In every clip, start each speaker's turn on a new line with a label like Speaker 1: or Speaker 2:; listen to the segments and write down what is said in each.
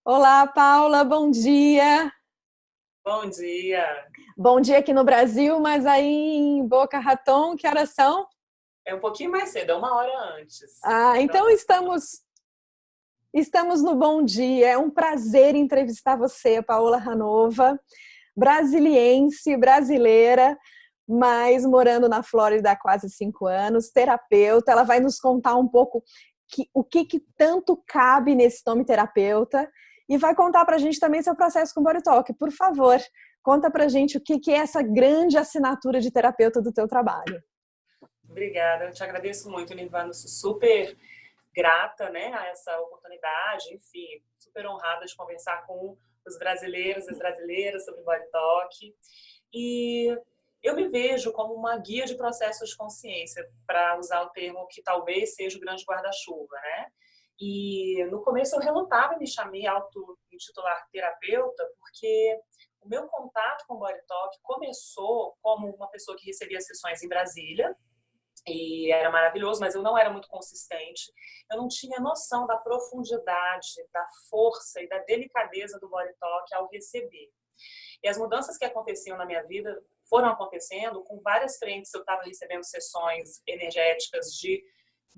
Speaker 1: Olá, Paula, bom dia.
Speaker 2: Bom dia.
Speaker 1: Bom dia aqui no Brasil, mas aí em Boca Raton, que horas são?
Speaker 2: É um pouquinho mais cedo, é uma hora antes.
Speaker 1: Ah, então estamos no bom dia. É um prazer entrevistar você, Paola Ranova, brasiliense, brasileira, mas morando na Flórida há quase 5 anos, terapeuta. Ela vai nos contar um pouco o que tanto cabe nesse nome terapeuta e vai contar para a gente também seu processo com Body Talk. Por favor, conta para a gente o que é essa grande assinatura de terapeuta do teu trabalho.
Speaker 2: Obrigada, eu te agradeço muito, Nirvana. Sou super grata, né, a essa oportunidade, enfim, super honrada de conversar com os brasileiros e as brasileiras sobre Body Talk. E eu me vejo como uma guia de processos de consciência, para usar o termo que talvez seja o grande guarda-chuva, né? E no começo eu relutava em me auto-intitular terapeuta, porque o meu contato com o Body Talk começou como uma pessoa que recebia sessões em Brasília, e era maravilhoso, mas eu não era muito consistente. Eu não tinha noção da profundidade, da força e da delicadeza do Body Talk ao receber. E as mudanças que aconteciam na minha vida foram acontecendo com várias frentes. Eu estava recebendo sessões energéticas de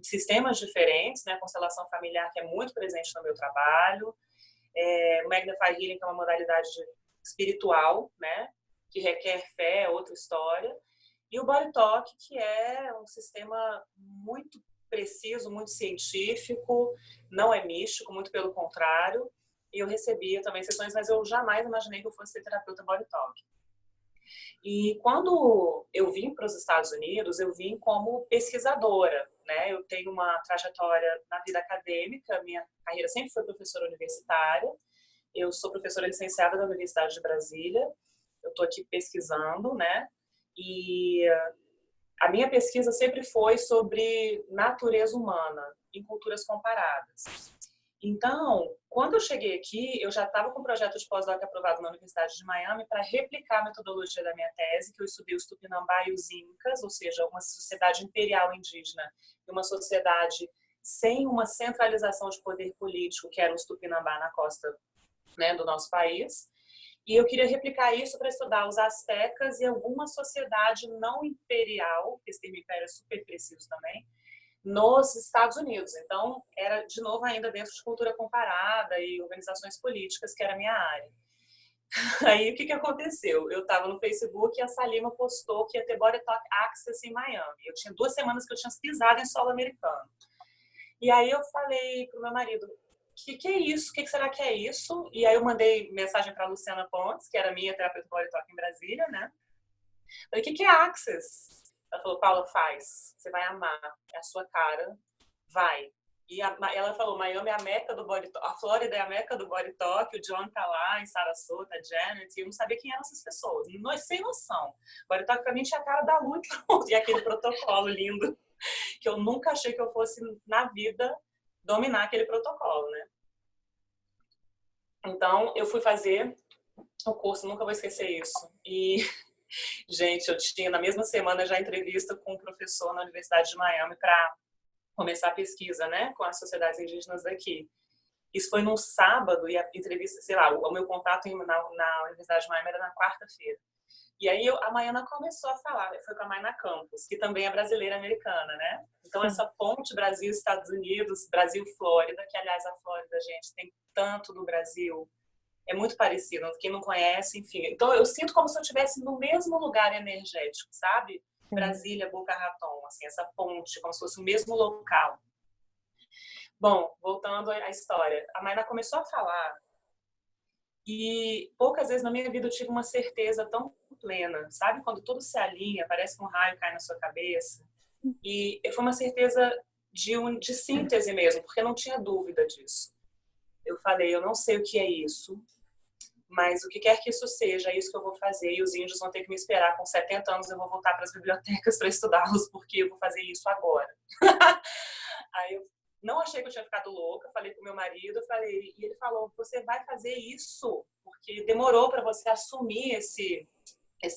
Speaker 2: sistemas diferentes, né? A constelação familiar, que é muito presente no meu trabalho, o Magnify Healing, que é uma modalidade espiritual, né? Que requer fé, é outra história. E o Body Talk, que é um sistema muito preciso, muito científico, não é místico, muito pelo contrário. E eu recebia também sessões, mas eu jamais imaginei que eu fosse ser terapeuta Body Talk. E quando eu vim para os Estados Unidos, eu vim como pesquisadora, né? Eu tenho uma trajetória na vida acadêmica, minha carreira sempre foi professora universitária. Eu sou professora licenciada da Universidade de Brasília. Eu estou aqui pesquisando, né? E a minha pesquisa sempre foi sobre natureza humana em culturas comparadas. Então, quando eu cheguei aqui, eu já estava com um projeto de pós-doc aprovado na Universidade de Miami para replicar a metodologia da minha tese, que eu estudei os Tupinambá e os Incas, ou seja, uma sociedade imperial indígena e uma sociedade sem uma centralização de poder político, que eram os Tupinambá na costa, né, do nosso país. E eu queria replicar isso para estudar os astecas e alguma sociedade não imperial, esse termo império é super preciso também, nos Estados Unidos. Então, era, de novo, ainda dentro de cultura comparada e organizações políticas, que era a minha área. Aí, o que aconteceu? Eu estava no Facebook e a Salima postou que ia ter Body Talk Access em Miami. Eu tinha 2 semanas que eu tinha pisado em solo americano. E aí eu falei pro meu marido, que é isso? O que será que é isso? E aí eu mandei mensagem para Luciana Pontes, que era minha terapeuta Body Talk em Brasília, né? Falei, o que é Access? Ela falou, Paula, faz. Você vai amar. É a sua cara. Vai. E ela falou, Miami é a meca do Body Talk. A Flórida é a meca do Body Talk. O John tá lá em Sarasota, a Janet. E eu não sabia quem eram essas pessoas. Nós sem noção. Body Talk pra mim tinha a cara da lua e aquele protocolo lindo que eu nunca achei que eu fosse na vida dominar aquele protocolo, né? Então, eu fui fazer o curso, nunca vou esquecer isso. E gente, eu tinha na mesma semana já entrevista com um professor na Universidade de Miami para começar a pesquisa, né, com as sociedades indígenas daqui. Isso foi num sábado e a entrevista, sei lá, o meu contato na Universidade de Miami era na quarta-feira. E aí a Maiana começou a falar, foi com a Mayna Campos, que também é brasileira americana, né? Então essa ponte Brasil-Estados Unidos, Brasil-Flórida, que aliás a Flórida, gente, tem tanto no Brasil, é muito parecido, quem não conhece, enfim. Então eu sinto como se eu estivesse no mesmo lugar energético, sabe? Brasília, Boca Raton, assim, essa ponte, como se fosse o mesmo local. Bom, voltando à história, a Mayna começou a falar e poucas vezes na minha vida eu tive uma certeza tão plena, sabe? Quando tudo se alinha, parece que um raio cai na sua cabeça. E foi uma certeza de síntese mesmo, porque eu não tinha dúvida disso. Eu falei, eu não sei o que é isso, mas o que quer que isso seja, é isso que eu vou fazer. E os índios vão ter que me esperar. Com 70 anos eu vou voltar para as bibliotecas para estudá-los, porque eu vou fazer isso agora. Aí eu não achei que eu tinha ficado louca, falei com meu marido, falei, e ele falou, você vai fazer isso, porque demorou para você assumir esse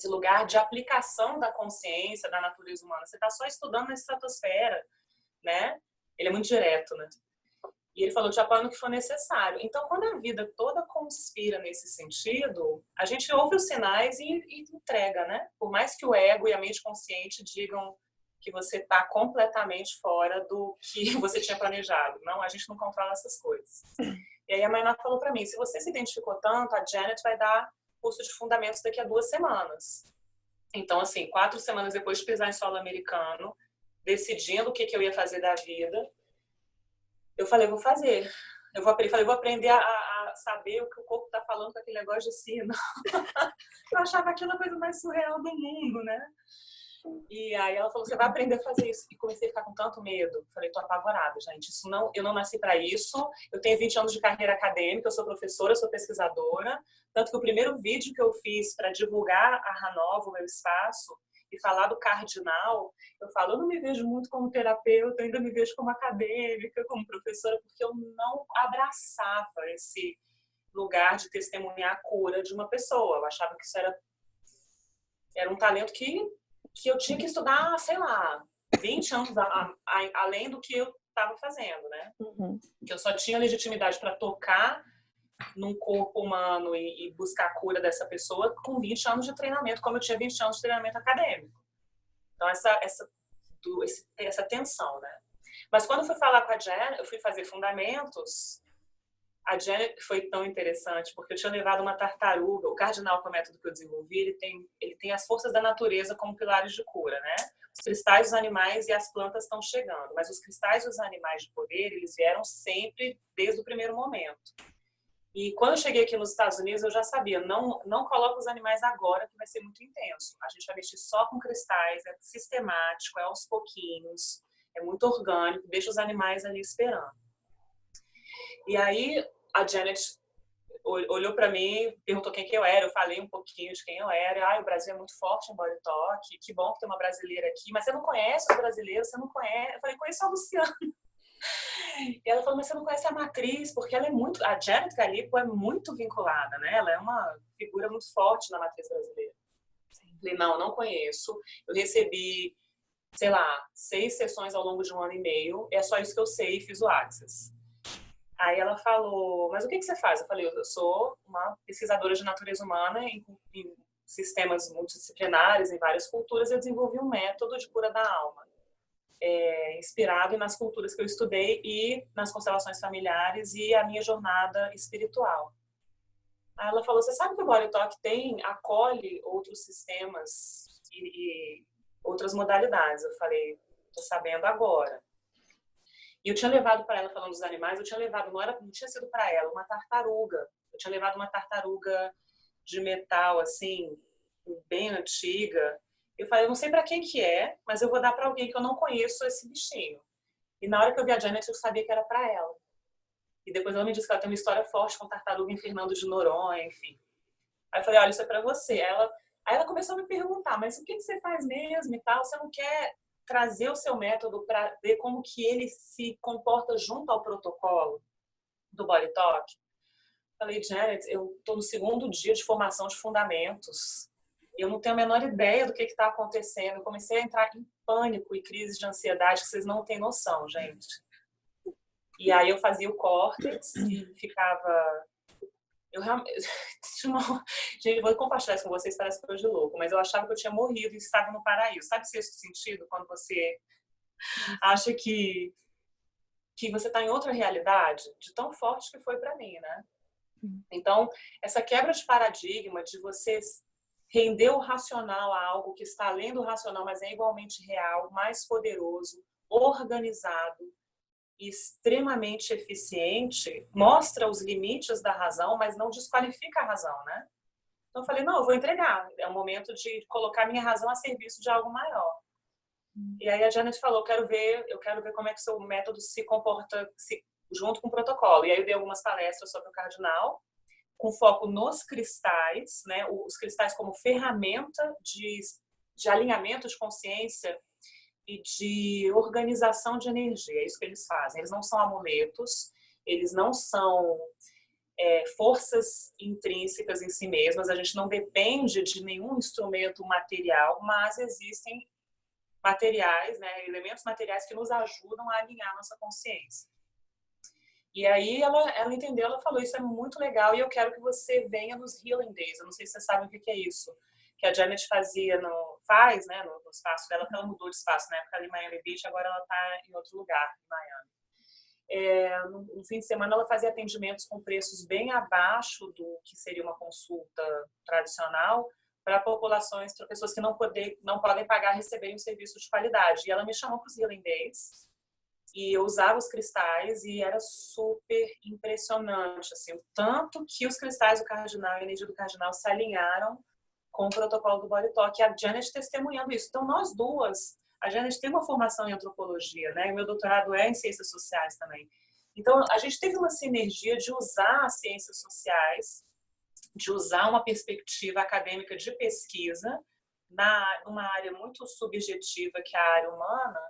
Speaker 2: lugar de aplicação da consciência, da natureza humana. Você está só estudando na estratosfera, né? Ele é muito direto, né? E ele falou, te apoio no que for necessário. Então, quando a vida toda conspira nesse sentido, a gente ouve os sinais e entrega, né? Por mais que o ego e a mente consciente digam que você está completamente fora do que você tinha planejado. Não, a gente não controla essas coisas. E aí a Mayná falou para mim, se você se identificou tanto, a Janet vai dar curso de fundamentos daqui a 2 semanas. Então, assim, 4 semanas depois de pisar em solo americano, decidindo o que eu ia fazer da vida, eu falei, vou fazer. Eu falei, vou aprender a saber o que o corpo está falando com aquele negócio de sino. Eu achava aquilo a coisa mais surreal do mundo, né? E aí ela falou, você vai aprender a fazer isso. E comecei a ficar com tanto medo. Falei, tô apavorada, gente. Isso não, eu não nasci para isso. Eu tenho 20 anos de carreira acadêmica, eu sou professora, eu sou pesquisadora. Tanto que o primeiro vídeo que eu fiz para divulgar a Ranova, o meu espaço, e falar do cardinal, eu falo, eu não me vejo muito como terapeuta, eu ainda me vejo como acadêmica, como professora, porque eu não abraçava esse lugar de testemunhar a cura de uma pessoa. Eu achava que isso era um talento que eu tinha que estudar, sei lá, 20 anos além do que eu estava fazendo, né? Uhum. Que eu só tinha legitimidade para tocar num corpo humano e buscar a cura dessa pessoa com 20 anos de treinamento, como eu tinha 20 anos de treinamento acadêmico. Então, essa tensão, né? Mas quando eu fui falar com a Jen, eu fui fazer fundamentos, a Jen foi tão interessante, porque eu tinha levado uma tartaruga, o cardinal, que é o método que eu desenvolvi, ele tem as forças da natureza como pilares de cura, né? Os cristais dos animais e as plantas estão chegando, mas os cristais dos animais de poder, eles vieram sempre desde o primeiro momento. E quando eu cheguei aqui nos Estados Unidos, eu já sabia, não coloca os animais agora, que vai ser muito intenso. A gente vai mexer só com cristais, é sistemático, é aos pouquinhos, é muito orgânico, deixa os animais ali esperando. E aí a Janet olhou para mim, perguntou quem que eu era, eu falei um pouquinho de quem eu era. O Brasil é muito forte em body talk, que bom que tem uma brasileira aqui, mas você não conhece os brasileiros, você não conhece. Eu falei, conheço a Luciana. E ela falou, mas você não conhece a matriz, porque ela é muito... A Janet Galipo é muito vinculada, né? Ela é uma figura muito forte na matriz brasileira. Eu falei, não conheço. Eu recebi, sei lá, 6 sessões ao longo de 1 ano e meio. É só isso que eu sei e fiz o Access. Aí ela falou, mas o que você faz? Eu falei, eu sou uma pesquisadora de natureza humana em sistemas multidisciplinares, em várias culturas. Eu desenvolvi um método de cura da alma. Inspirado nas culturas que eu estudei e nas constelações familiares e a minha jornada espiritual. Aí ela falou, você sabe que o Body Talk acolhe outros sistemas e outras modalidades? Eu falei, tô sabendo agora. E eu tinha levado para ela, falando dos animais, eu tinha levado, não tinha sido para ela, uma tartaruga. Eu tinha levado uma tartaruga de metal, assim, bem antiga. Eu falei, eu não sei para quem que é, mas eu vou dar para alguém que eu não conheço esse bichinho. E na hora que eu vi a Janet, eu sabia que era para ela. E depois ela me disse que ela tem uma história forte com tartaruga em Fernando de Noronha, enfim. Aí eu falei, olha, isso é para você. Aí ela começou a me perguntar, mas o que você faz mesmo e tal? Você não quer trazer o seu método para ver como que ele se comporta junto ao protocolo do Body Talk? Falei, Janet, eu estou no 2º dia de formação de fundamentos. Eu não tenho a menor ideia do que está acontecendo. Eu comecei a entrar em pânico e crise de ansiedade que vocês não têm noção, gente. E aí eu fazia o córtex e ficava... Gente, eu vou compartilhar isso com vocês, parece coisa de louco, mas eu achava que eu tinha morrido e estava no paraíso. Sabe sexto sentido? Quando você acha que você está em outra realidade, de tão forte que foi para mim, né? Então, essa quebra de paradigma de você render o racional a algo que está além do racional, mas é igualmente real, mais poderoso, organizado, extremamente eficiente, mostra os limites da razão, mas não desqualifica a razão, né? Então eu falei, não, eu vou entregar. É o momento de colocar minha razão a serviço de algo maior. E aí a Janet falou, eu quero ver como é que o seu método se comporta junto com o protocolo. E aí eu dei algumas palestras sobre o cardinal, com foco nos cristais, né? Os cristais como ferramenta de alinhamento de consciência e de organização de energia. É isso que eles fazem. Eles não são amuletos, eles não são forças intrínsecas em si mesmas. A gente não depende de nenhum instrumento material, mas existem materiais, né, elementos materiais que nos ajudam a alinhar nossa consciência. E aí ela entendeu, ela falou, isso é muito legal e eu quero que você venha nos Healing Days. Eu não sei se você sabe o que é isso. Que a Janet faz, né, no espaço dela, que ela mudou de espaço, na época ali em Miami Beach, agora ela está em outro lugar, em Miami. No fim de semana ela fazia atendimentos com preços bem abaixo do que seria uma consulta tradicional para populações, para pessoas que não podem pagar receberem um serviço de qualidade. E ela me chamou para os Healing Days e eu usava os cristais e era super impressionante, assim, o tanto que os cristais do Cardinal e a energia do Cardinal se alinharam com o protocolo do Body Talk. E a Janet testemunhando isso. Então, nós duas, a Janet tem uma formação em antropologia, né? E meu doutorado é em ciências sociais também. Então, a gente teve uma sinergia de usar as ciências sociais, de usar uma perspectiva acadêmica de pesquisa numa área muito subjetiva, que é a área humana,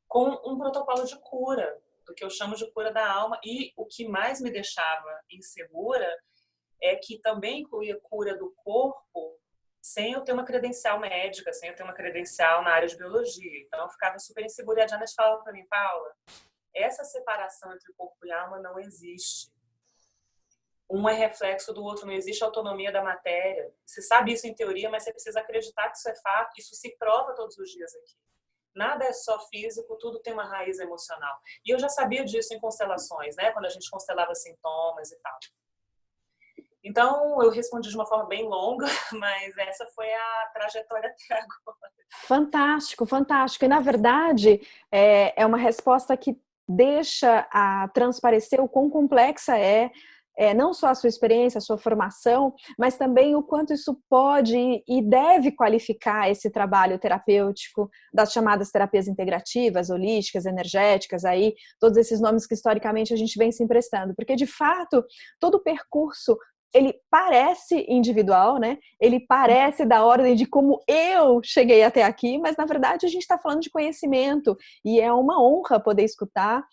Speaker 2: com um protocolo de cura, do que eu chamo de cura da alma. E o que mais me deixava insegura é que também incluía cura do corpo, sem eu ter uma credencial médica, sem eu ter uma credencial na área de biologia. Então, eu ficava super insegura. E a Janet falava para mim, Paula, essa separação entre corpo e alma não existe. Um é reflexo do outro, não existe autonomia da matéria. Você sabe isso em teoria, mas você precisa acreditar que isso é fato. Isso se prova todos os dias aqui. Nada é só físico, tudo tem uma raiz emocional. E eu já sabia disso em constelações, né? Quando a gente constelava sintomas e tal. Então, eu respondi de uma forma bem longa, mas essa foi a trajetória até agora.
Speaker 1: Fantástico, fantástico. E, na verdade, é uma resposta que deixa a transparecer o quão complexa não só a sua experiência, a sua formação, mas também o quanto isso pode e deve qualificar esse trabalho terapêutico das chamadas terapias integrativas, holísticas, energéticas, aí todos esses nomes que historicamente a gente vem se emprestando, porque de fato todo o percurso ele parece individual, né? Ele parece da ordem de como eu cheguei até aqui, mas na verdade a gente está falando de conhecimento e é uma honra poder escutar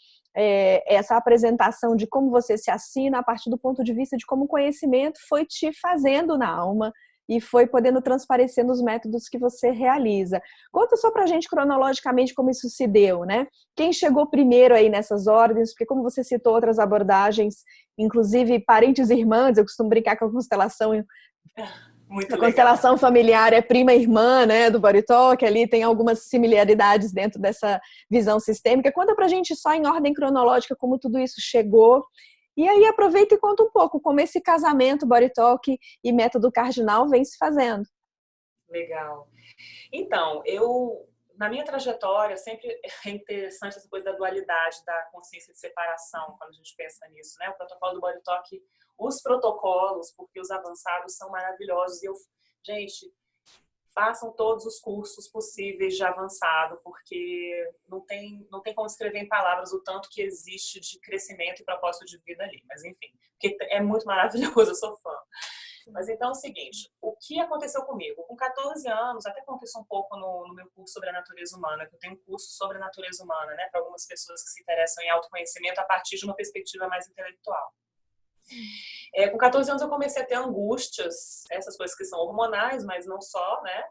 Speaker 1: essa apresentação de como você se assina a partir do ponto de vista de como o conhecimento foi te fazendo na alma e foi podendo transparecer nos métodos que você realiza. Conta só pra gente cronologicamente como isso se deu, né? Quem chegou primeiro aí nessas ordens, porque como você citou outras abordagens, inclusive parentes e irmãs, eu costumo brincar com a constelação.
Speaker 2: Muito
Speaker 1: A
Speaker 2: legal.
Speaker 1: constelação familiar é prima irmã, né, do Body Talk, ali tem algumas similaridades dentro dessa visão sistêmica. Conta pra gente só em ordem cronológica como tudo isso chegou. E aí aproveita e conta um pouco como esse casamento Body Talk e método cardinal vem se fazendo.
Speaker 2: Legal. Então, na minha trajetória, sempre é interessante essa coisa da dualidade, da consciência de separação, quando a gente pensa nisso, né? O protocolo do Body Talk, os protocolos, porque os avançados são maravilhosos. Gente, façam todos os cursos possíveis de avançado, porque não tem como escrever em palavras o tanto que existe de crescimento e propósito de vida ali. Mas, enfim, porque é muito maravilhoso, eu sou fã. Mas então é o seguinte, o que aconteceu comigo? Com 14 anos, até aconteceu um pouco no meu curso sobre a natureza humana, que eu tenho um curso sobre a natureza humana, né, para algumas pessoas que se interessam em autoconhecimento a partir de uma perspectiva mais intelectual. Com 14 anos eu comecei a ter angústias, essas coisas que são hormonais, mas não só, né,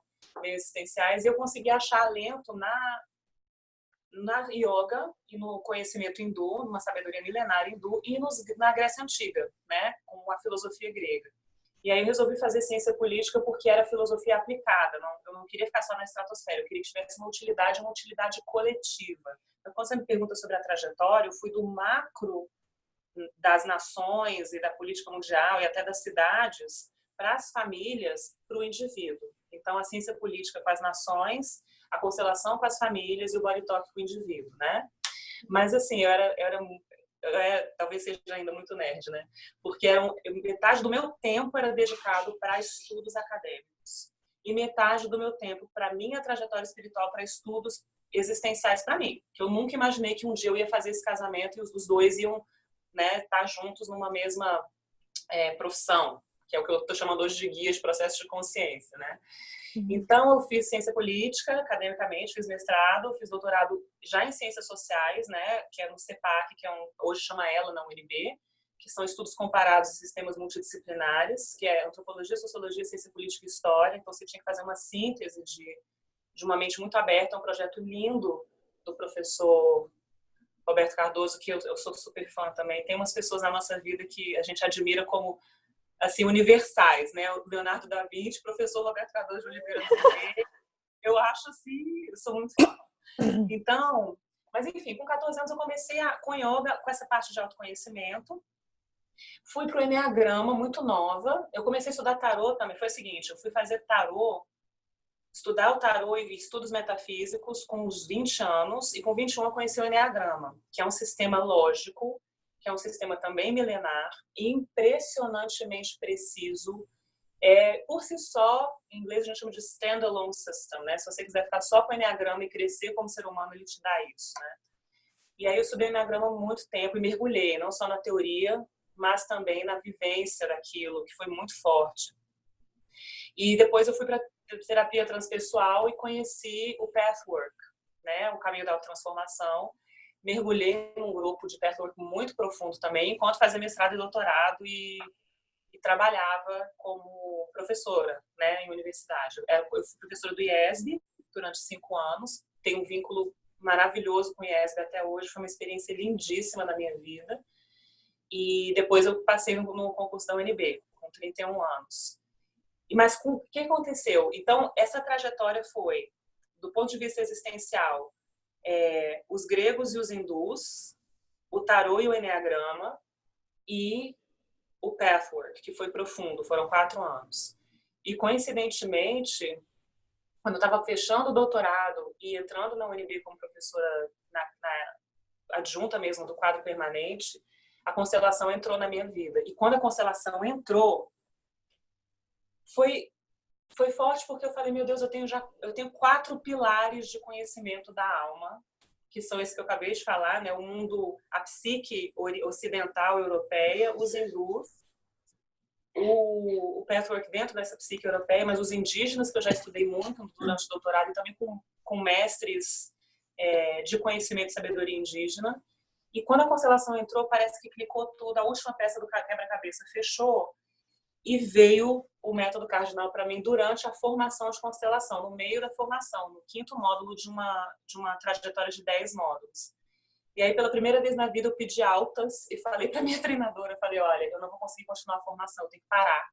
Speaker 2: meio existenciais, e eu consegui achar alento na yoga e no conhecimento hindu, numa sabedoria milenária hindu, e na Grécia Antiga, né, com a filosofia grega. E aí eu resolvi fazer ciência política porque era filosofia aplicada. Eu não queria ficar só na estratosfera, eu queria que tivesse uma utilidade coletiva. Então, quando você me pergunta sobre a trajetória, eu fui do macro das nações e da política mundial e até das cidades para as famílias, para o indivíduo. Então, a ciência política com as nações, a constelação com as famílias e o body talk com o indivíduo, né? Mas, assim, talvez seja ainda muito nerd, né? Porque metade do meu tempo era dedicado para estudos acadêmicos e metade do meu tempo para minha trajetória espiritual, para estudos existenciais para mim. Que eu nunca imaginei que um dia eu ia fazer esse casamento e os dois iam, né, estar juntos numa mesma profissão, que é o que eu estou chamando hoje de guia de processo de consciência, né? Então, eu fiz ciência política, academicamente, fiz mestrado, fiz doutorado já em ciências sociais, né, que é no CEPAC, que hoje chama ela na UNB, que são estudos comparados de sistemas multidisciplinares, que é antropologia, sociologia, ciência política e história. Então, você tinha que fazer uma síntese de uma mente muito aberta, um projeto lindo do professor Roberto Cardoso, que eu sou super fã também. Tem umas pessoas na nossa vida que a gente admira como, assim, universais, né? O Leonardo da Vinci, professor Roberto Cardoso de Oliveira também. Eu acho, assim, eu sou muito fã. Então, mas enfim, com 14 anos eu comecei com yoga, com essa parte de autoconhecimento. Fui pro Enneagrama muito nova. Eu comecei a estudar tarô também. Foi o seguinte, eu fui fazer tarô, estudar o tarô e estudos metafísicos com uns 20 anos, e com 21 eu conheci o Enneagrama, que é um sistema lógico, que é um sistema também milenar, impressionantemente preciso. Por si só, em inglês a gente chama de standalone system, né? Se você quiser ficar só com o Enneagrama e crescer como ser humano, ele te dá isso, né? E aí eu estudei o Enneagrama há muito tempo e mergulhei, não só na teoria, mas também na vivência daquilo, que foi muito forte. E depois eu fui para terapia transpessoal e conheci o Pathwork, né? O caminho da autotransformação. Mergulhei num grupo de Pathwork muito profundo também, enquanto fazia mestrado e doutorado e trabalhava como professora, né, em universidade. Eu fui professora do IESB durante 5 anos, tenho um vínculo maravilhoso com o IESB até hoje, foi uma experiência lindíssima na minha vida. E depois eu passei no concurso da UNB, com 31 anos. Mas o que aconteceu? Então, essa trajetória foi, do ponto de vista existencial, os gregos e os hindus, o tarô e o enneagrama, e o Pathwork, que foi profundo, foram 4 anos. E, coincidentemente, quando eu estava fechando o doutorado e entrando na UNB como professora adjunta mesmo do quadro permanente, a constelação entrou na minha vida. E quando a constelação entrou, foi forte, porque eu falei, meu Deus, eu tenho 4 pilares de conhecimento da alma, que são esses que eu acabei de falar, né? O mundo, a psique ocidental europeia, os hindus, o Pathwork dentro dessa psique europeia, mas os indígenas, que eu já estudei muito durante o doutorado, e também com mestres de conhecimento e sabedoria indígena. E quando a constelação entrou, parece que clicou tudo, a última peça do quebra-cabeça fechou, e veio o método cardinal para mim durante a formação de constelação, no meio da formação, no 5º módulo de uma trajetória de 10 módulos. E aí, pela primeira vez na vida, eu pedi altas e falei para minha treinadora, falei, olha, eu não vou conseguir continuar a formação, eu tenho que parar.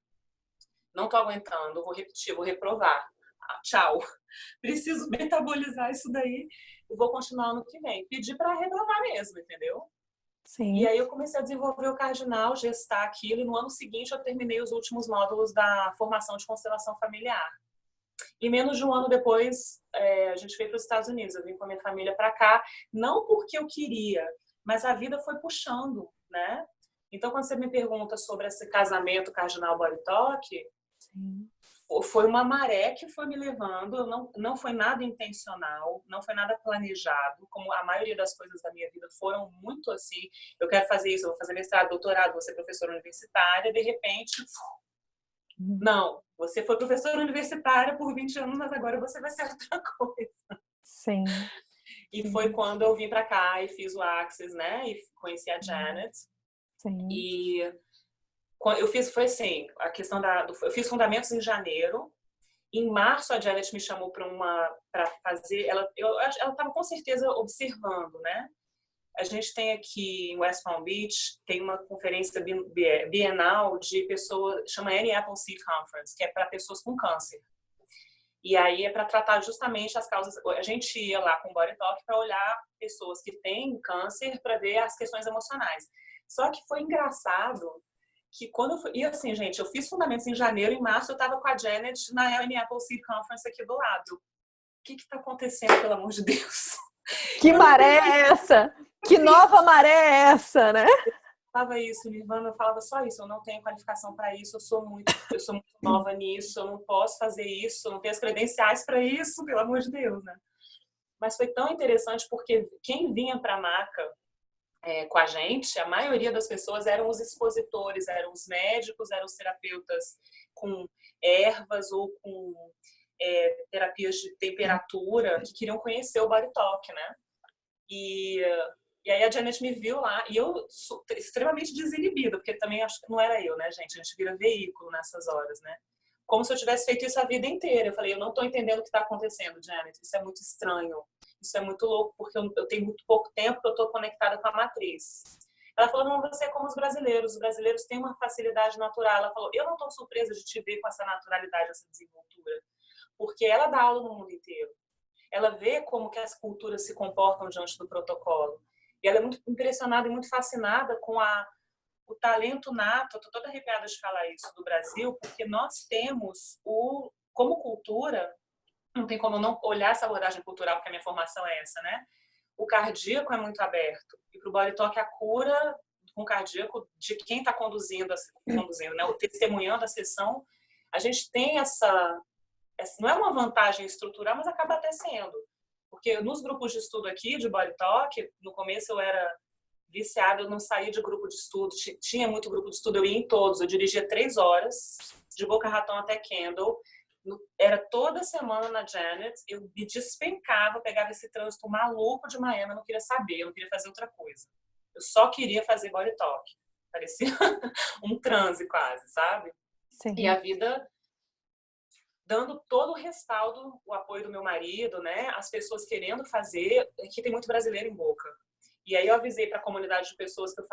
Speaker 2: Não estou aguentando, eu vou repetir, vou reprovar. Tchau. Preciso metabolizar isso daí e vou continuar ano que vem. Pedi para reprovar mesmo, entendeu?
Speaker 1: Sim.
Speaker 2: E aí eu comecei a desenvolver o cardinal, gestar aquilo, e no ano seguinte eu terminei os últimos módulos da formação de constelação familiar. E menos de um ano depois, a gente veio para os Estados Unidos. Eu vim com a minha família para cá, não porque eu queria, mas a vida foi puxando, né? Então, quando você me pergunta sobre esse casamento cardinal body talk, foi uma maré que foi me levando, não foi nada intencional, não foi nada planejado, como a maioria das coisas da minha vida foram muito assim, eu quero fazer isso, eu vou fazer mestrado, doutorado, vou ser professora universitária, de repente, não, você foi professora universitária por 20 anos, mas agora você vai ser outra coisa.
Speaker 1: Sim.
Speaker 2: E foi quando eu vim para cá e fiz o Access, né, e conheci a Janet.
Speaker 1: Sim.
Speaker 2: E eu fiz, foi assim, a questão eu fiz fundamentos em janeiro. Em março a Janet me chamou para fazer, ela estava com certeza observando, né? A gente tem aqui em West Palm Beach, tem uma conferência bienal de pessoas, chama Annie Appleseed Conference, que é para pessoas com câncer. E aí é para tratar justamente as causas. A gente ia lá com o Body Talk para olhar pessoas que têm câncer para ver as questões emocionais. Só que foi engraçado que quando eu fui... E assim, gente, eu fiz fundamentos em janeiro, em março eu estava com a Janet na Annie Appleseed Conference aqui do lado. O que está acontecendo, pelo amor de Deus?
Speaker 1: Que maré é essa? Que nova maré é essa, né?
Speaker 2: Eu falava isso, Nirvana, eu falava só isso, eu não tenho qualificação para isso, eu sou muito nova nisso, eu não posso fazer isso, eu não tenho as credenciais para isso, pelo amor de Deus, né? Mas foi tão interessante porque quem vinha para a maca com a gente, a maioria das pessoas eram os expositores, eram os médicos, eram os terapeutas com ervas ou com terapias de temperatura que queriam conhecer o Body Talk, né? E aí a Janet me viu lá e eu extremamente desinibida, porque também acho que não era eu, né, gente? A gente vira veículo nessas horas, né? Como se eu tivesse feito isso a vida inteira. Eu falei, eu não estou entendendo o que está acontecendo, Janet. Isso é muito estranho. isso é muito louco, porque eu tenho muito pouco tempo que eu estou conectada com a matriz. Ela falou, não, você é como os brasileiros têm uma facilidade natural. Ela falou, eu não estou surpresa de te ver com essa naturalidade, essa desenvoltura, porque ela dá aula no mundo inteiro. Ela vê como que as culturas se comportam diante do protocolo. E ela é muito impressionada e muito fascinada com o talento nato, estou toda arrepiada de falar isso, do Brasil, porque nós temos, como cultura, não tem como não olhar essa abordagem cultural, porque a minha formação é essa, né? O cardíaco é muito aberto. E para o Body Talk, a cura com cardíaco de quem está conduzindo, né? O testemunhando a sessão, a gente tem essa não é uma vantagem estrutural, mas acaba até sendo. Porque nos grupos de estudo aqui, de Body Talk, no começo eu era viciada, eu não saía de grupo de estudo, tinha muito grupo de estudo, eu ia em todos, eu dirigia 3 horas, de Boca Raton até Kendall, era toda semana na Janet, eu me despencava, pegava esse trânsito maluco de Miami, eu não queria saber, eu não queria fazer outra coisa. Eu só queria fazer Body Talk. Parecia um transe quase, sabe?
Speaker 1: Sim.
Speaker 2: E a vida dando todo o respaldo, o apoio do meu marido, né? As pessoas querendo fazer. Aqui tem muito brasileiro em Boca. E aí eu avisei para a comunidade de pessoas que eu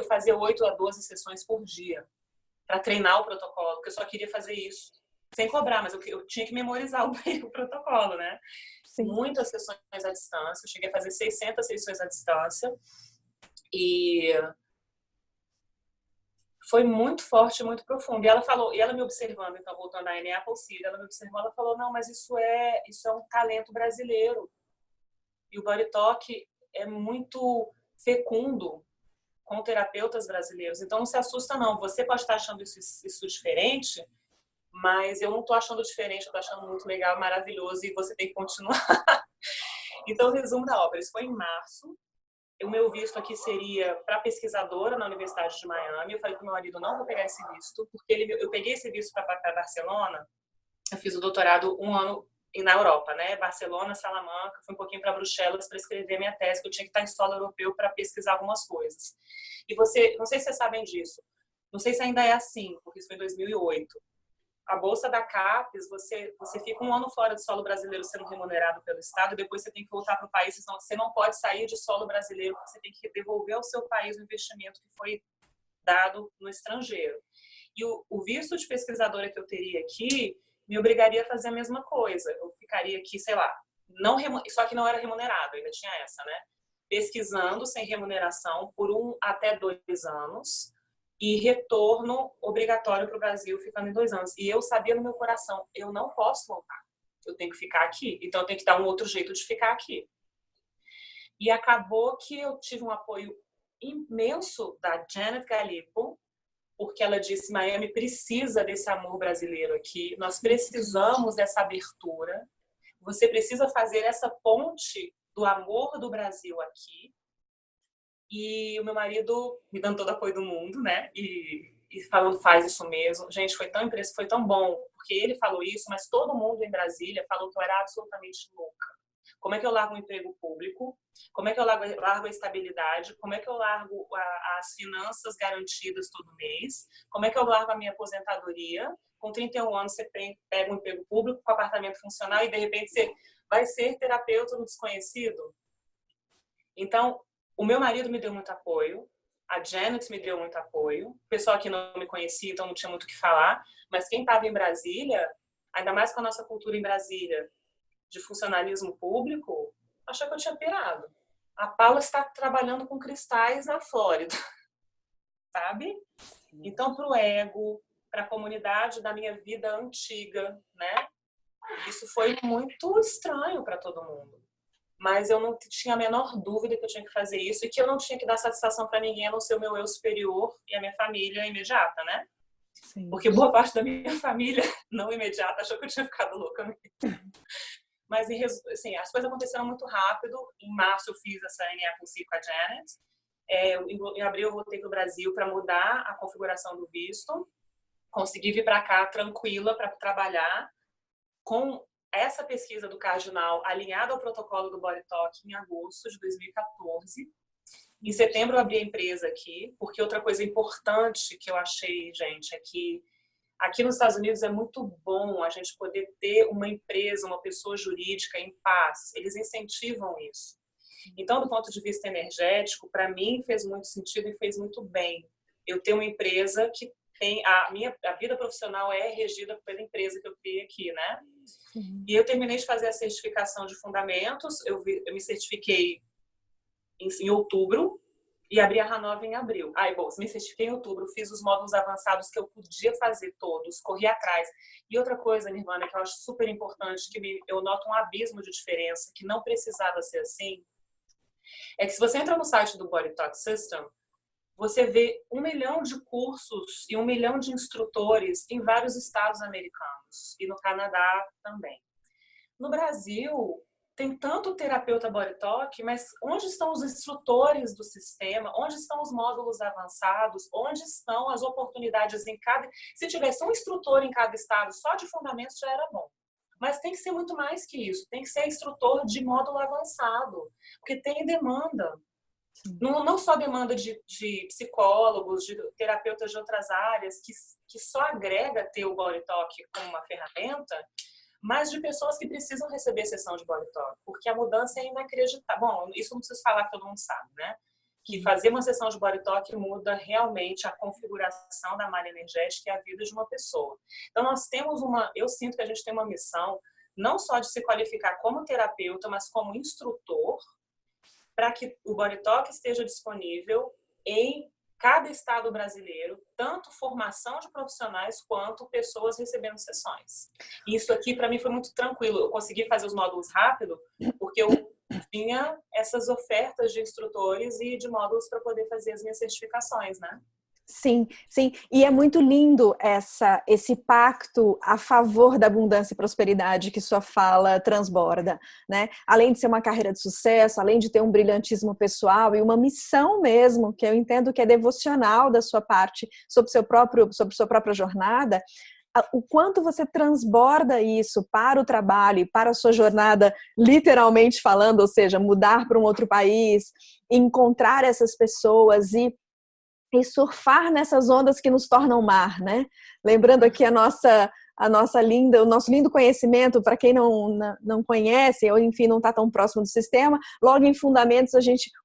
Speaker 2: fazia 8 a 12 sessões por dia para treinar o protocolo, porque eu só queria fazer isso. Sem cobrar, mas eu tinha que memorizar o protocolo, né? Sim. Muitas sessões à distância. Eu cheguei a fazer 600 sessões à distância. E foi muito forte, muito profundo. E ela falou, e ela me observando, então voltando à Annie Appleseed, ela me observou, ela falou, não, mas isso é um talento brasileiro. E o Body Talk é muito fecundo com terapeutas brasileiros. Então não se assusta não. Você pode estar achando isso diferente, mas eu não estou achando diferente, eu estou achando muito legal, maravilhoso, e você tem que continuar. Então, o resumo da obra, isso foi em março. O meu visto aqui seria para pesquisadora na Universidade de Miami. Eu falei para o meu marido, não vou pegar esse visto, porque eu peguei esse visto para Barcelona. Eu fiz o doutorado 1 ano na Europa, né? Barcelona, Salamanca, fui um pouquinho para Bruxelas para escrever minha tese, que eu tinha que estar em solo europeu para pesquisar algumas coisas. E não sei se vocês sabem disso, não sei se ainda é assim, porque isso foi em 2008. A bolsa da CAPES, você fica 1 ano fora do solo brasileiro sendo remunerado pelo Estado, e depois você tem que voltar para o país, senão você não pode sair de solo brasileiro, você tem que devolver ao seu país o investimento que foi dado no estrangeiro. E o visto de pesquisadora que eu teria aqui me obrigaria a fazer a mesma coisa. Eu ficaria aqui, sei lá, só que não era remunerado, ainda tinha essa, né? Pesquisando sem remuneração por 1 até 2 anos, e retorno obrigatório para o Brasil, ficando em 2 anos. E eu sabia no meu coração, eu não posso voltar. Eu tenho que ficar aqui. Então, eu tenho que dar um outro jeito de ficar aqui. E acabou que eu tive um apoio imenso da Janet Galipo, porque ela disse, Miami precisa desse amor brasileiro aqui. Nós precisamos dessa abertura. Você precisa fazer essa ponte do amor do Brasil aqui. E o meu marido me dando todo o apoio do mundo, né? E falando, faz isso mesmo. Gente, foi tão bom, porque ele falou isso, mas todo mundo em Brasília falou que eu era absolutamente louca. Como é que eu largo um emprego público? Como é que eu largo a estabilidade? Como é que eu largo as finanças garantidas todo mês? Como é que eu largo a minha aposentadoria? Com 31 anos você pega um emprego público com apartamento funcional e de repente você vai ser terapeuta no desconhecido? Então, o meu marido me deu muito apoio, a Janet me deu muito apoio, o pessoal aqui não me conhecia, então não tinha muito o que falar, mas quem estava em Brasília, ainda mais com a nossa cultura em Brasília, de funcionalismo público, achou que eu tinha pirado. A Paula está trabalhando com cristais na Flórida, sabe? Então, para o ego, para a comunidade da minha vida antiga, né? Isso foi muito estranho para todo mundo. Mas eu não tinha a menor dúvida que eu tinha que fazer isso e que eu não tinha que dar satisfação para ninguém, a não ser o meu eu superior e a minha família imediata, né? Sim. Porque boa parte da minha família não imediata achou que eu tinha ficado louca mesmo. Mas, assim, as coisas aconteceram muito rápido. Em março eu fiz essa Annie Appleseed com a Janet. Em abril eu voltei para o Brasil para mudar a configuração do visto. Consegui vir para cá tranquila para trabalhar com essa pesquisa do Cardinal alinhada ao protocolo do Body Talk em agosto de 2014. Em setembro eu abri a empresa aqui, porque outra coisa importante que eu achei, gente, é que Aqui nos Estados Unidos é muito bom a gente poder ter uma empresa, uma pessoa jurídica em paz. Eles incentivam isso. Então, do ponto de vista energético, para mim fez muito sentido e fez muito bem. Eu tenho uma empresa que tem a vida profissional é regida pela empresa que eu criei aqui, né? E eu terminei de fazer a certificação de fundamentos. Eu me certifiquei em outubro. E abri a Hanova em abril. Bom, me certifiquei em outubro, fiz os módulos avançados que eu podia fazer todos, corri atrás. E outra coisa, Nirvana, que eu acho super importante, que eu noto um abismo de diferença, que não precisava ser assim, é que se você entra no site do Body Talk System, você vê 1 milhão de cursos e 1 milhão de instrutores em vários estados americanos. E no Canadá também. No Brasil, tem tanto terapeuta Body Talk, mas onde estão os instrutores do sistema? Onde estão os módulos avançados? Onde estão as oportunidades em cada... Se tivesse um instrutor em cada estado, só de fundamentos já era bom. Mas tem que ser muito mais que isso. Tem que ser instrutor de módulo avançado, porque tem demanda. Não só demanda de psicólogos, de terapeutas de outras áreas, que só agrega ter o Body Talk como uma ferramenta, mas de pessoas que precisam receber sessão de Body Talk, porque a mudança é inacreditável. Bom, isso não preciso falar, que todo mundo sabe, né? Que fazer uma sessão de Body Talk muda realmente a configuração da malha energética e a vida de uma pessoa. Então, eu sinto que a gente tem uma missão, não só de se qualificar como terapeuta, mas como instrutor, para que o Body Talk esteja disponível em cada estado brasileiro, tanto formação de profissionais quanto pessoas recebendo sessões. E isso aqui, para mim, foi muito tranquilo. Eu consegui fazer os módulos rápido, porque eu tinha essas ofertas de instrutores e de módulos para poder fazer as minhas certificações, né?
Speaker 1: Sim, sim. E é muito lindo esse pacto a favor da abundância e prosperidade que sua fala transborda, né? Além de ser uma carreira de sucesso, além de ter um brilhantismo pessoal e uma missão mesmo, que eu entendo que é devocional da sua parte sobre sua própria jornada, o quanto você transborda isso para o trabalho e para a sua jornada, literalmente falando, ou seja, mudar para um outro país, encontrar essas pessoas e surfar nessas ondas que nos tornam mar, né? Lembrando aqui o nosso lindo conhecimento, para quem não conhece, ou enfim, não está tão próximo do sistema, logo em Fundamentos,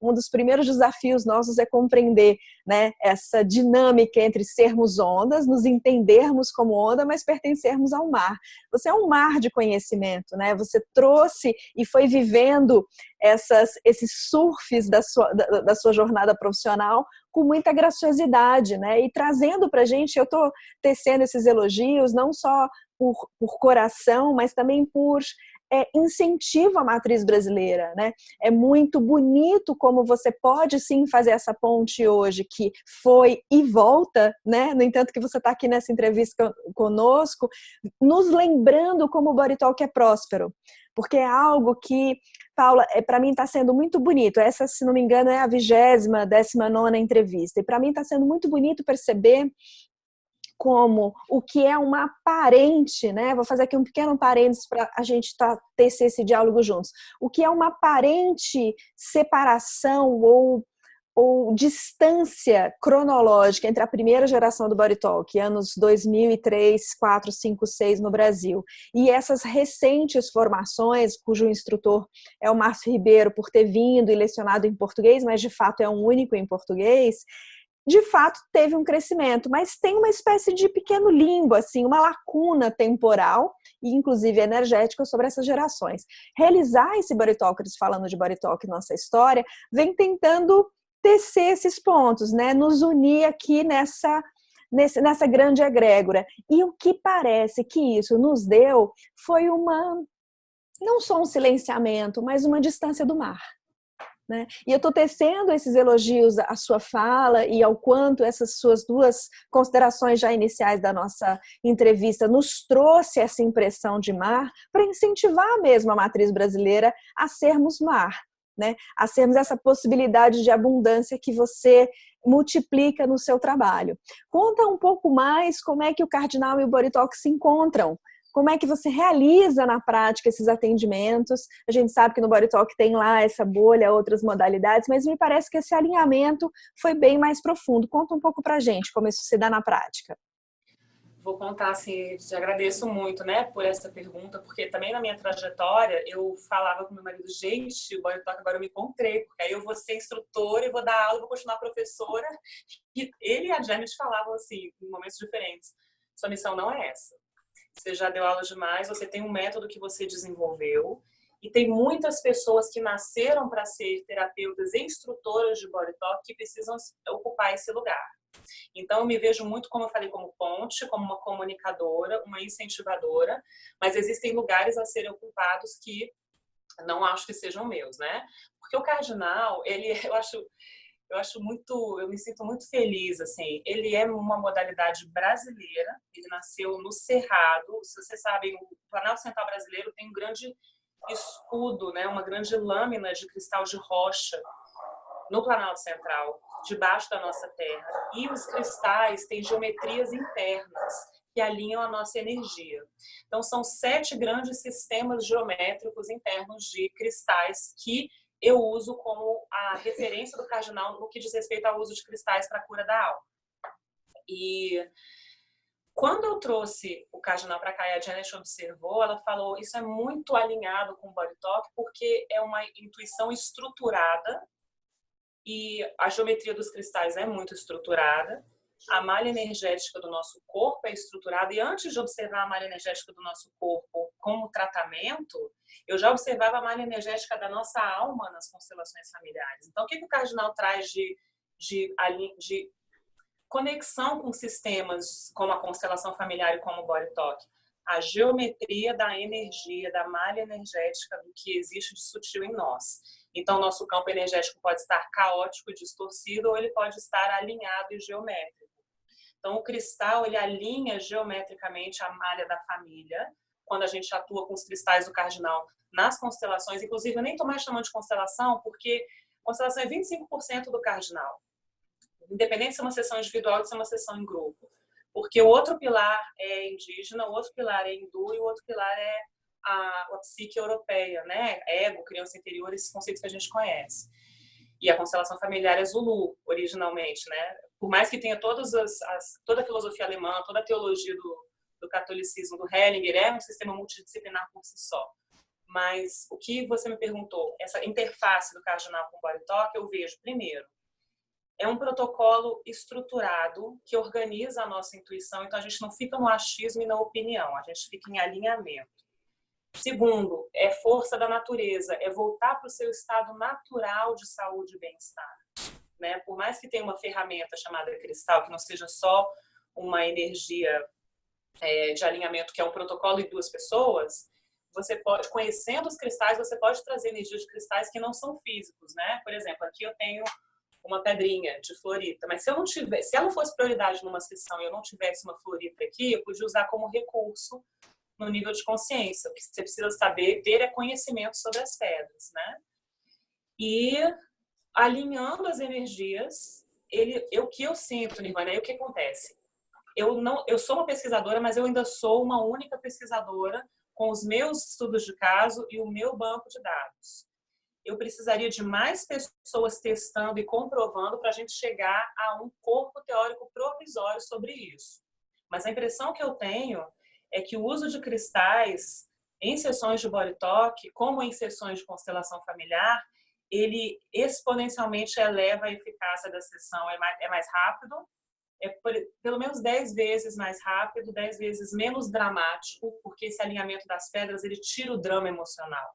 Speaker 1: um dos primeiros desafios nossos é compreender, né, essa dinâmica entre sermos ondas, nos entendermos como onda, mas pertencermos ao mar. Você é um mar de conhecimento, né? Você trouxe e foi vivendo esses surfs da sua jornada profissional com muita graciosidade, né? E trazendo para a gente, eu estou tecendo esses elogios, não só por coração, mas também por incentivo à matriz brasileira, né? É muito bonito como você pode sim fazer essa ponte hoje, que foi e volta, né? No entanto que você está aqui nessa entrevista conosco, nos lembrando como o Body Talk é próspero, porque é algo que, Paula, para mim está sendo muito bonito. Essa, se não me engano, é a 19ª entrevista. E para mim está sendo muito bonito perceber como o que é uma aparente, né? Vou fazer aqui um pequeno parênteses para a gente tecer esse diálogo juntos. O que é uma aparente separação ou distância cronológica entre a primeira geração do Body Talk, anos 2003, 4, 5, 6 no Brasil, e essas recentes formações, cujo instrutor é o Márcio Ribeiro, por ter vindo e lecionado em português, mas de fato é um único em português, de fato teve um crescimento, mas tem uma espécie de pequeno limbo, assim, uma lacuna temporal e inclusive energética sobre essas gerações. Realizar esse Body Talkers, falando de Body Talk, nossa história, vem tentando tecer esses pontos, né? Nos unir aqui nessa grande egrégora. E o que parece que isso nos deu foi não só um silenciamento, mas uma distância do mar. Né? E eu estou tecendo esses elogios à sua fala e ao quanto essas suas duas considerações já iniciais da nossa entrevista nos trouxe essa impressão de mar para incentivar mesmo a matriz brasileira a sermos mar, né? A sermos essa possibilidade de abundância que você multiplica no seu trabalho. Conta um pouco mais como é que o Cardinal e o Body Talk se encontram. Como é que você realiza na prática esses atendimentos? A gente sabe que no Body Talk tem lá essa bolha, outras modalidades, mas me parece que esse alinhamento foi bem mais profundo. Conta um pouco pra gente como isso se dá na prática.
Speaker 2: Vou contar, assim, te agradeço muito, né, por essa pergunta, porque também na minha trajetória eu falava com meu marido, gente, o Body Talk agora eu me encontrei, porque aí eu vou ser instrutora e vou dar aula, vou continuar professora. E ele e a Janet falavam assim, em momentos diferentes, sua missão não é essa. Você já deu aula demais, você tem um método que você desenvolveu, e tem muitas pessoas que nasceram para ser terapeutas e instrutoras de Body Talk que precisam ocupar esse lugar. Então, eu me vejo muito, como eu falei, como ponte, como uma comunicadora, uma incentivadora, mas existem lugares a serem ocupados que não acho que sejam meus, né? Porque o cardinal, eu me sinto muito feliz, assim, ele é uma modalidade brasileira, ele nasceu no Cerrado, se vocês sabem, o Planalto Central brasileiro tem um grande escudo, né? Uma grande lâmina de cristal de rocha no Planalto Central, debaixo da nossa terra. E os cristais têm geometrias internas que alinham a nossa energia. Então, são 7 grandes sistemas geométricos internos de cristais que eu uso como a referência do cardinal no que diz respeito ao uso de cristais para a cura da alma. E quando eu trouxe o cardinal para cá e a Janet observou, ela falou, isso é muito alinhado com o Body Talk, porque é uma intuição estruturada, e a geometria dos cristais é muito estruturada, a malha energética do nosso corpo é estruturada, e antes de observar a malha energética do nosso corpo como tratamento, eu já observava a malha energética da nossa alma nas constelações familiares. Então, o que o cardinal traz de conexão com sistemas como a constelação familiar e como o Body Talk? A geometria da energia, da malha energética do que existe de sutil em nós. Então, nosso campo energético pode estar caótico e distorcido, ou ele pode estar alinhado e geométrico. Então, o cristal, ele alinha geometricamente a malha da família, quando a gente atua com os cristais do cardinal nas constelações. Inclusive, eu nem estou mais chamando de constelação, porque constelação é 25% do cardinal. Independente se é uma sessão individual ou se é uma sessão em grupo. Porque o outro pilar é indígena, o outro pilar é hindu e o outro pilar é a psique europeia, né? Ego, criança interior, esses conceitos que a gente conhece. E a constelação familiar é Zulu, originalmente, né? Por mais que tenha toda a filosofia alemã, toda a teologia do catolicismo, do Hellinger, é um sistema multidisciplinar por si só. Mas o que você me perguntou, essa interface do cardinal com o Body Talk, eu vejo, primeiro, é um protocolo estruturado que organiza a nossa intuição, então a gente não fica no achismo e na opinião, a gente fica em alinhamento. Segundo, é força da natureza, é voltar para o seu estado natural de saúde e bem-estar. Né? Por mais que tenha uma ferramenta chamada cristal, que não seja só uma energia de alinhamento, que é um protocolo em 2 pessoas, você pode, conhecendo os cristais, você pode trazer energias de cristais que não são físicos. Né? Por exemplo, aqui eu tenho uma pedrinha de fluorita, mas se ela fosse prioridade numa sessão e eu não tivesse uma fluorita aqui, eu podia usar como recurso no nível de consciência. O que você precisa saber, ter é conhecimento sobre as pedras, né? E alinhando as energias, o que eu sinto, Nirvana, aí o que acontece? Eu sou uma pesquisadora, mas eu ainda sou uma única pesquisadora com os meus estudos de caso e o meu banco de dados. Eu precisaria de mais pessoas testando e comprovando para a gente chegar a um corpo teórico provisório sobre isso. Mas a impressão que eu tenho é que o uso de cristais em sessões de Body Talk, como em sessões de constelação familiar, ele exponencialmente eleva a eficácia da sessão, é mais rápido, pelo menos 10 vezes mais rápido, 10 vezes menos dramático, porque esse alinhamento das pedras, ele tira o drama emocional.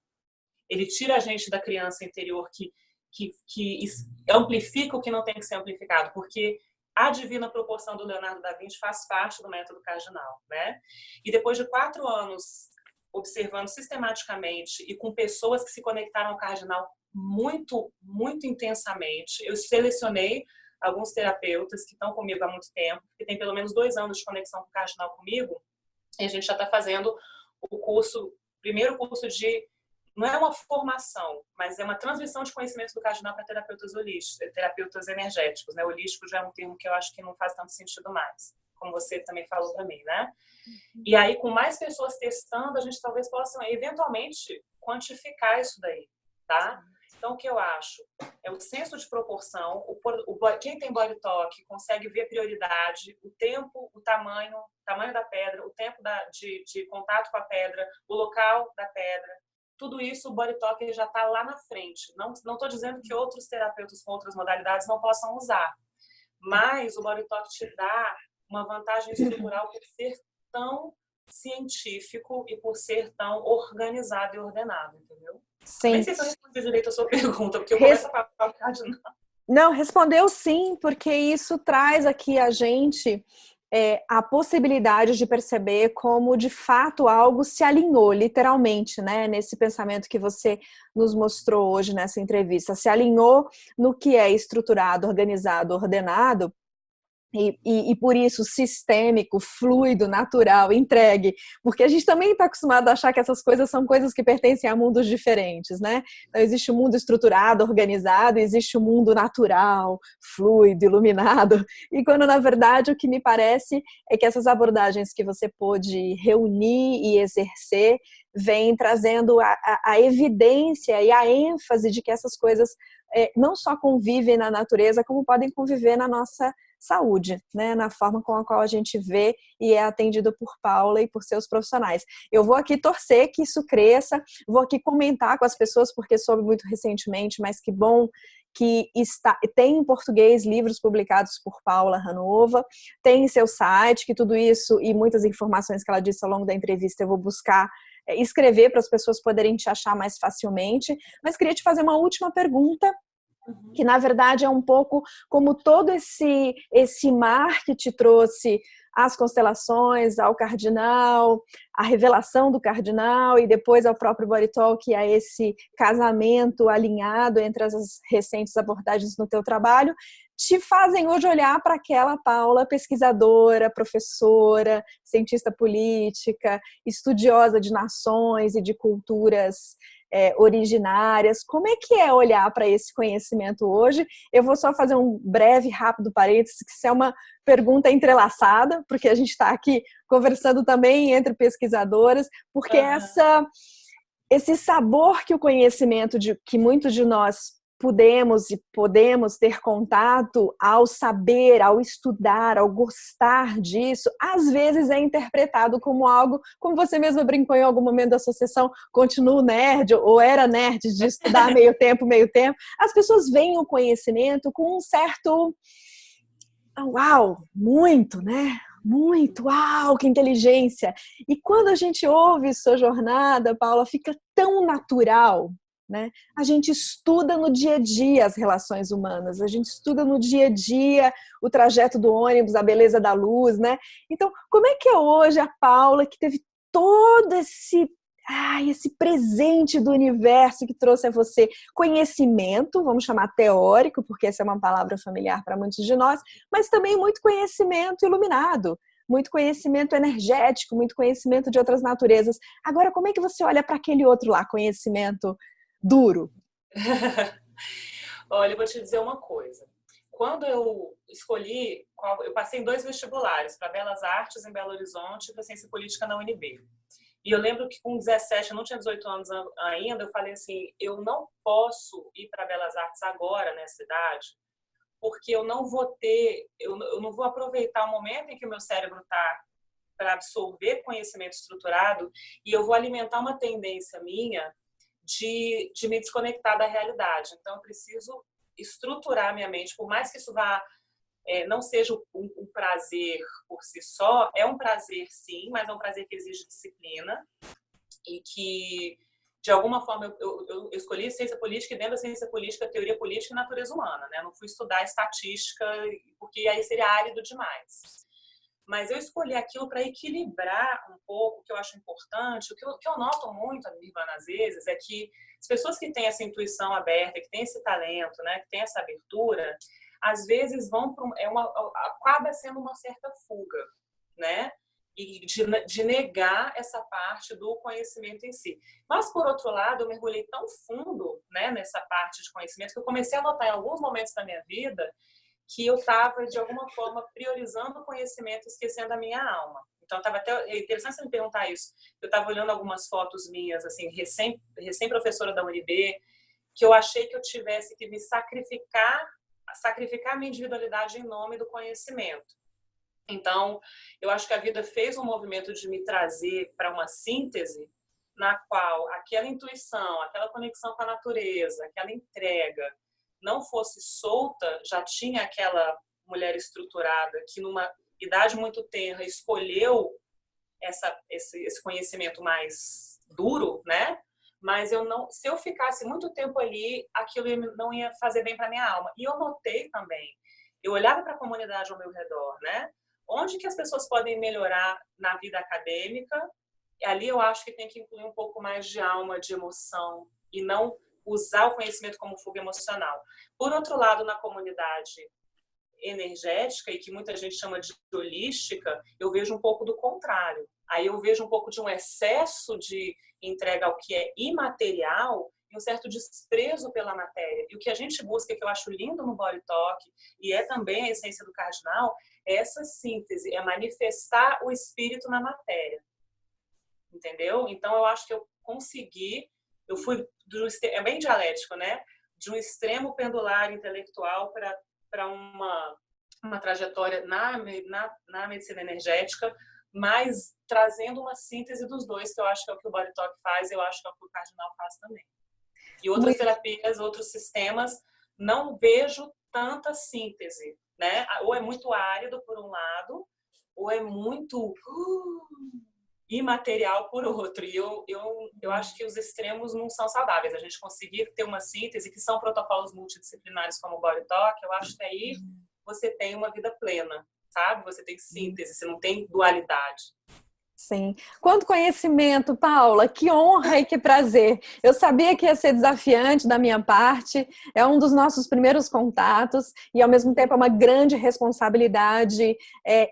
Speaker 2: Ele tira a gente da criança interior que amplifica o que não tem que ser amplificado, porque a divina proporção do Leonardo da Vinci faz parte do método cardinal, né? E depois de 4 anos observando sistematicamente e com pessoas que se conectaram ao cardinal muito, muito intensamente, eu selecionei alguns terapeutas que estão comigo há muito tempo, que têm pelo menos 2 anos de conexão com o cardinal comigo, e a gente já está fazendo o primeiro curso de, não é uma formação, mas é uma transmissão de conhecimento do cardinal para terapeutas holísticos, terapeutas energéticos, né? Holístico já é um termo que eu acho que não faz tanto sentido mais, como você também falou para mim, né? E aí, com mais pessoas testando, a gente talvez possa, eventualmente, quantificar isso daí, tá? Então, o que eu acho? É o senso de proporção. Quem tem body talk consegue ver prioridade, o tempo, o tamanho da pedra, o tempo de contato com a pedra, o local da pedra. Tudo isso, o body talk já está lá na frente. Não estou dizendo que outros terapeutas com outras modalidades não possam usar, mas o body talk te dá uma vantagem estrutural por ser tão científico e por ser tão organizado e ordenado, entendeu? Nem
Speaker 1: Sim.
Speaker 2: sei se eu respondi direito a sua pergunta, porque eu começo a falar de novo.
Speaker 1: Não, respondeu sim, porque isso traz aqui a gente a possibilidade de perceber como, de fato, algo se alinhou, literalmente, né? Nesse pensamento que você nos mostrou hoje nessa entrevista. Se alinhou no que é estruturado, organizado, ordenado, e por isso sistêmico, fluido, natural, entregue, porque a gente também está acostumado a achar que essas coisas são coisas que pertencem a mundos diferentes, né? Então existe o mundo estruturado, organizado, existe o mundo natural, fluido, iluminado, e quando na verdade o que me parece é que essas abordagens que você pôde reunir e exercer vêm trazendo a evidência e a ênfase de que essas coisas não só convivem na natureza, como podem conviver na nossa saúde, né, na forma com a qual a gente vê e é atendido por Paula e por seus profissionais. Eu vou aqui torcer que isso cresça, vou aqui comentar com as pessoas, porque soube muito recentemente, mas que bom que tem em português livros publicados por Paula Hanova, tem em seu site, que tudo isso e muitas informações que ela disse ao longo da entrevista eu vou buscar escrever para as pessoas poderem te achar mais facilmente, mas queria te fazer uma última pergunta, que na verdade é um pouco como todo esse mar que te trouxe as constelações, ao cardinal, a revelação do cardinal e depois ao próprio Body Talk e a esse casamento alinhado entre as recentes abordagens no teu trabalho, te fazem hoje olhar para aquela Paula pesquisadora, professora, cientista política, estudiosa de nações e de culturas originárias. Como é que é olhar para esse conhecimento hoje? Eu vou só fazer um breve, rápido parênteses, que isso é uma pergunta entrelaçada, porque a gente está aqui conversando também entre pesquisadoras, porque esse sabor que o conhecimento, que muitos de nós podemos ter contato ao saber, ao estudar, ao gostar disso, às vezes é interpretado como algo, como você mesma brincou em algum momento da sua sessão, continuo nerd, ou era nerd de estudar meio tempo. As pessoas veem o conhecimento com um certo uau, muito, né? Muito, uau, que inteligência! E quando a gente ouve sua jornada, Paula, fica tão natural, né? A gente estuda no dia a dia as relações humanas, a gente estuda no dia a dia o trajeto do ônibus, a beleza da luz, né? Então, como é que é hoje a Paula que teve todo esse presente do universo que trouxe a você conhecimento, vamos chamar teórico, porque essa é uma palavra familiar para muitos de nós, mas também muito conhecimento iluminado, muito conhecimento energético, muito conhecimento de outras naturezas. Agora, como é que você olha para aquele outro lá, conhecimento duro?
Speaker 2: Olha, eu vou te dizer uma coisa. Quando eu escolhi, eu passei em 2 vestibulares, para Belas Artes em Belo Horizonte e para Ciência Política na UNB. E eu lembro que com 17, eu não tinha 18 anos ainda, eu falei assim, eu não posso ir para Belas Artes agora nessa idade, porque eu não vou aproveitar o momento em que o meu cérebro está para absorver conhecimento estruturado e eu vou alimentar uma tendência minha de me desconectar da realidade. Então, eu preciso estruturar minha mente, por mais que isso não seja um prazer por si só, é um prazer sim, mas é um prazer que exige disciplina e que, de alguma forma, eu escolhi ciência política e dentro da ciência política, teoria política e natureza humana, né? Eu não fui estudar estatística, porque aí seria árido demais. Mas eu escolhi aquilo para equilibrar um pouco, o que eu acho importante. O que eu noto muito, Nirvana, às vezes, é que as pessoas que têm essa intuição aberta, que têm esse talento, né, que têm essa abertura, às vezes acaba sendo uma certa fuga, né? E de negar essa parte do conhecimento em si. Mas, por outro lado, eu mergulhei tão fundo, né, nessa parte de conhecimento que eu comecei a notar em alguns momentos da minha vida que eu estava, de alguma forma, priorizando o conhecimento e esquecendo a minha alma. Então, é interessante você me perguntar isso. Eu estava olhando algumas fotos minhas, assim, recém-professora da UNB, que eu achei que eu tivesse que me sacrificar a minha individualidade em nome do conhecimento. Então, eu acho que a vida fez um movimento de me trazer para uma síntese na qual aquela intuição, aquela conexão com a natureza, aquela entrega não fosse solta. Já tinha aquela mulher estruturada que numa idade muito tenra escolheu esse conhecimento mais duro, né? Mas se eu ficasse muito tempo ali, aquilo não ia fazer bem para minha alma. E eu notei também, eu olhava para a comunidade ao meu redor, né? Onde que as pessoas podem melhorar na vida acadêmica? E ali eu acho que tem que incluir um pouco mais de alma, de emoção, e não usar o conhecimento como fuga emocional. Por outro lado, na comunidade energética, e que muita gente chama de holística, eu vejo um pouco do contrário. Aí eu vejo um pouco de um excesso de entrega ao que é imaterial e um certo desprezo pela matéria. E o que a gente busca, que eu acho lindo no Body Talk, e é também a essência do Cardinal, é essa síntese, é manifestar o espírito na matéria. Entendeu? Então eu acho que eu consegui, é bem dialético, né? De um extremo pendular intelectual para uma trajetória na medicina energética, mas trazendo uma síntese dos dois, que eu acho que é o que o Body Talk faz, eu acho que é o que o Cardinal faz também. E outras terapias, outros sistemas, não vejo tanta síntese, né? Ou é muito árido por um lado, ou é muito imaterial por outro. E eu acho que os extremos não são saudáveis. A gente conseguir ter uma síntese, que são protocolos multidisciplinares como o Body Talk, eu acho que aí você tem uma vida plena, sabe? Você tem síntese, você não tem dualidade.
Speaker 1: Sim. Quanto conhecimento, Paula, que honra e que prazer. Eu sabia que ia ser desafiante da minha parte, é um dos nossos primeiros contatos e, ao mesmo tempo, é uma grande responsabilidade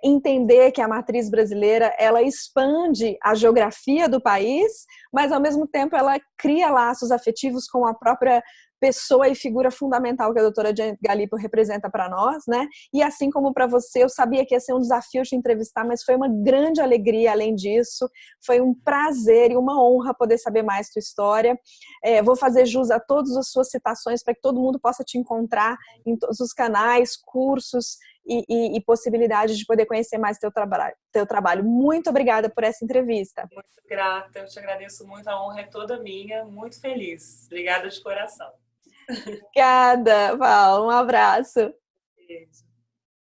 Speaker 1: entender que a matriz brasileira, ela expande a geografia do país, mas, ao mesmo tempo, ela cria laços afetivos com a própria pessoa e figura fundamental que a doutora Janet Galipo representa para nós, né? E assim como para você, eu sabia que ia ser um desafio te entrevistar, mas foi uma grande alegria além disso, foi um prazer e uma honra poder saber mais tua história. Vou fazer jus a todas as suas citações para que todo mundo possa te encontrar em todos os canais, cursos e possibilidades de poder conhecer mais teu trabalho. Muito obrigada por essa entrevista.
Speaker 2: Muito grata, eu te agradeço muito, a honra é toda minha, muito feliz. Obrigada de coração.
Speaker 1: Obrigada, Paulo. Um abraço.
Speaker 2: Beijo.